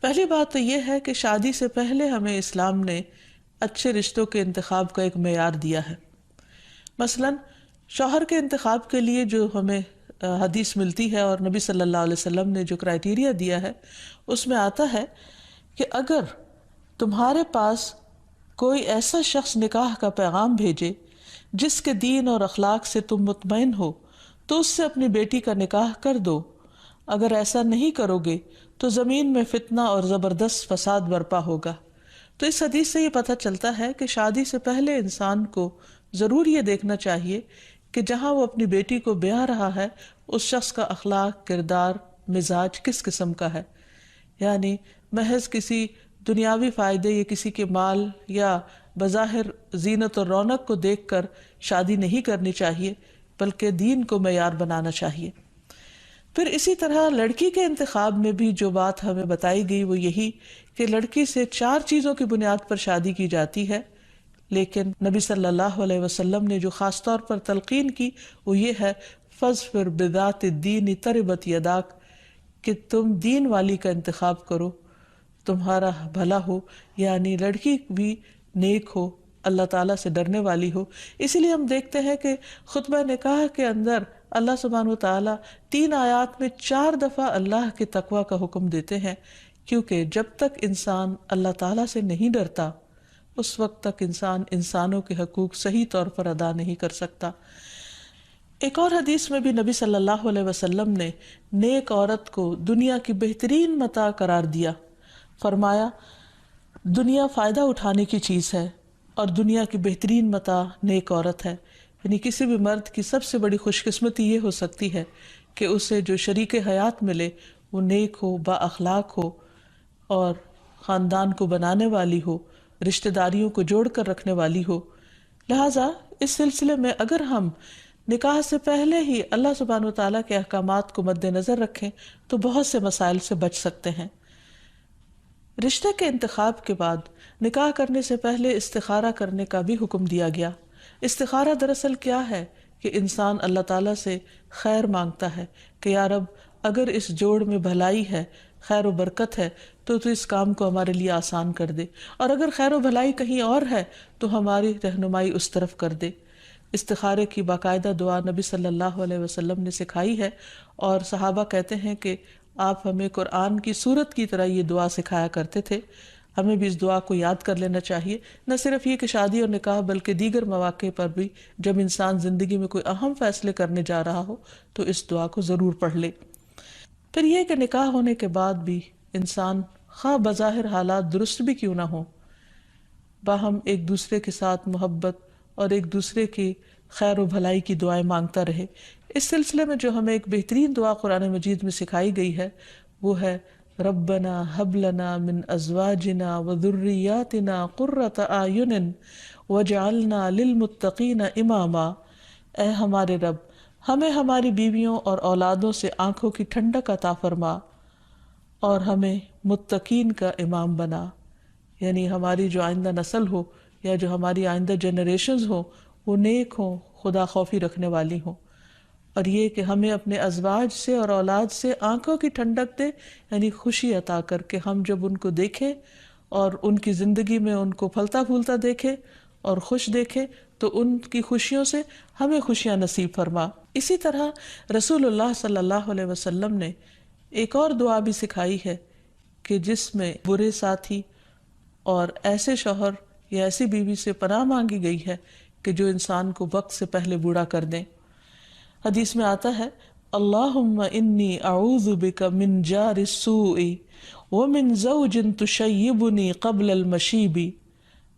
پہلی بات تو یہ ہے کہ شادی سے پہلے ہمیں اسلام نے اچھے رشتوں کے انتخاب کا ایک معیار دیا ہے. مثلاً شوہر کے انتخاب کے لیے جو ہمیں حدیث ملتی ہے اور نبی صلی اللہ علیہ وسلم نے جو کرائیٹیریا دیا ہے اس میں آتا ہے کہ اگر تمہارے پاس کوئی ایسا شخص نکاح کا پیغام بھیجے جس کے دین اور اخلاق سے تم مطمئن ہو تو اس سے اپنی بیٹی کا نکاح کر دو. اگر ایسا نہیں کرو گے تو زمین میں فتنہ اور زبردست فساد برپا ہوگا. تو اس حدیث سے یہ پتہ چلتا ہے کہ شادی سے پہلے انسان کو ضرور یہ دیکھنا چاہیے کہ جہاں وہ اپنی بیٹی کو بیاہ رہا ہے اس شخص کا اخلاق، کردار، مزاج کس قسم کا ہے. یعنی محض کسی دنیاوی فائدے یا کسی کے مال یا بظاہر زینت اور رونق کو دیکھ کر شادی نہیں کرنی چاہیے بلکہ دین کو معیار بنانا چاہیے. پھر اسی طرح لڑکی کے انتخاب میں بھی جو بات ہمیں بتائی گئی وہ یہی کہ لڑکی سے 4 چیزوں کی بنیاد پر شادی کی جاتی ہے، لیکن نبی صلی اللہ علیہ وسلم نے جو خاص طور پر تلقین کی وہ یہ ہے فَاظْفَرْ بِذَاتِ الدِّینِ تَرِبَتْ یَدَاک، کہ تم دین والی کا انتخاب کرو تمہارا بھلا ہو. یعنی لڑکی بھی نیک ہو، اللہ تعالیٰ سے ڈرنے والی ہو. اسی لیے ہم دیکھتے ہیں کہ خطبہ نکاح کے اندر اللہ سبحانہ و تعالیٰ 3 آیات میں 4 دفعہ اللہ کے تقوی کا حکم دیتے ہیں، کیونکہ جب تک انسان اللہ تعالیٰ سے نہیں ڈرتا اس وقت تک انسان انسانوں کے حقوق صحیح طور پر ادا نہیں کر سکتا. ایک اور حدیث میں بھی نبی صلی اللہ علیہ وسلم نے نیک عورت کو دنیا کی بہترین متاع قرار دیا. فرمایا دنیا فائدہ اٹھانے کی چیز ہے اور دنیا کی بہترین متاع نیک عورت ہے. یعنی کسی بھی مرد کی سب سے بڑی خوش قسمتی یہ ہو سکتی ہے کہ اسے جو شریک حیات ملے وہ نیک ہو، با اخلاق ہو اور خاندان کو بنانے والی ہو، رشتہ داریوں کو جوڑ کر رکھنے والی ہو. لہٰذا اس سلسلے میں اگر ہم نکاح سے پہلے ہی اللہ سبحانہ وتعالیٰ کے احکامات کو مد نظر رکھیں تو بہت سے مسائل سے بچ سکتے ہیں. رشتے کے انتخاب کے بعد نکاح کرنے سے پہلے استخارہ کرنے کا بھی حکم دیا گیا. استخارہ دراصل کیا ہے کہ انسان اللہ تعالیٰ سے خیر مانگتا ہے کہ یا رب اگر اس جوڑ میں بھلائی ہے، خیر و برکت ہے تو اس کام کو ہمارے لیے آسان کر دے، اور اگر خیر و بھلائی کہیں اور ہے تو ہماری رہنمائی اس طرف کر دے. استخارے کی باقاعدہ دعا نبی صلی اللہ علیہ وسلم نے سکھائی ہے اور صحابہ کہتے ہیں کہ آپ ہمیں قرآن کی سورت کی طرح یہ دعا سکھایا کرتے تھے. ہمیں بھی اس دعا کو یاد کر لینا چاہیے، نہ صرف یہ کہ شادی اور نکاح بلکہ دیگر مواقع پر بھی جب انسان زندگی میں کوئی اہم فیصلے کرنے جا رہا ہو تو اس دعا کو ضرور پڑھ لے. پھر یہ کہ نکاح ہونے کے بعد بھی انسان خواہ بظاہر حالات درست بھی کیوں نہ ہوں باہم ایک دوسرے کے ساتھ محبت اور ایک دوسرے کی خیر و بھلائی کی دعائیں مانگتا رہے. اس سلسلے میں جو ہمیں ایک بہترین دعا قرآن مجید میں سکھائی گئی ہے وہ ہے ربنا ہب لنا من ازواجنا وذریاتنا قرۃ اعین واجعلنا للمتقین اماما. اے ہمارے رب ہمیں ہماری بیویوں اور اولادوں سے آنکھوں کی ٹھنڈک عطا فرما اور ہمیں متقین کا امام بنا. یعنی ہماری جو آئندہ نسل ہو یا جو ہماری آئندہ جنریشنز ہوں وہ نیک ہوں، خدا خوفی رکھنے والی ہوں. اور یہ کہ ہمیں اپنے ازواج سے اور اولاد سے آنکھوں کی ٹھنڈک دے، یعنی خوشی عطا کر کے ہم جب ان کو دیکھیں اور ان کی زندگی میں ان کو پھلتا پھولتا دیکھیں اور خوش دیکھیں تو ان کی خوشیوں سے ہمیں خوشیاں نصیب فرما. اسی طرح رسول اللہ صلی اللہ علیہ وسلم نے ایک اور دعا بھی سکھائی ہے کہ جس میں برے ساتھی اور ایسے شوہر یا ایسی بیوی سے پناہ مانگی گئی ہے کہ جو انسان کو وقت سے پہلے بوڑھا کر دیں. حدیث میں آتا ہے اللہم انی اعوذ بک من جار السوء ومن زوج تشیبنی قبل المشیب.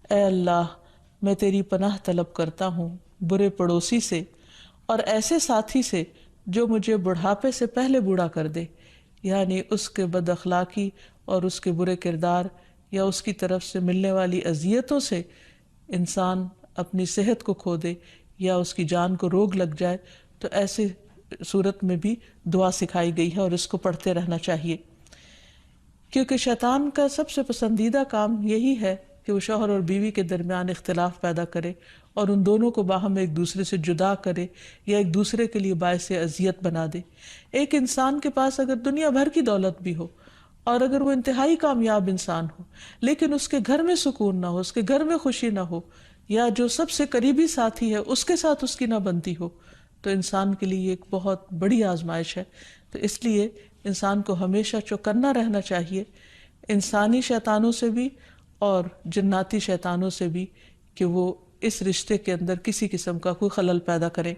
اے اللہ میں تیری پناہ طلب کرتا ہوں برے پڑوسی سے اور ایسے ساتھی سے جو مجھے بڑھاپے سے پہلے بوڑھا کر دے. یعنی اس کے بد اخلاقی اور اس کے برے کردار یا اس کی طرف سے ملنے والی اذیتوں سے انسان اپنی صحت کو کھو دے یا اس کی جان کو روگ لگ جائے تو ایسے صورت میں بھی دعا سکھائی گئی ہے اور اس کو پڑھتے رہنا چاہیے. کیونکہ شیطان کا سب سے پسندیدہ کام یہی ہے کہ وہ شوہر اور بیوی کے درمیان اختلاف پیدا کرے اور ان دونوں کو باہم ایک دوسرے سے جدا کرے یا ایک دوسرے کے لیے باعث اذیت بنا دے. ایک انسان کے پاس اگر دنیا بھر کی دولت بھی ہو اور اگر وہ انتہائی کامیاب انسان ہو لیکن اس کے گھر میں سکون نہ ہو، اس کے گھر میں خوشی نہ ہو، یا جو سب سے قریبی ساتھی ہے اس کے ساتھ اس کی نہ بنتی ہو، تو انسان کے لیے ایک بہت بڑی آزمائش ہے۔ تو اس لیے انسان کو ہمیشہ چوکنا رہنا چاہیے انسانی شیطانوں سے بھی اور جناتی شیطانوں سے بھی، کہ وہ اس رشتے کے اندر کسی قسم کا کوئی خلل پیدا کرے۔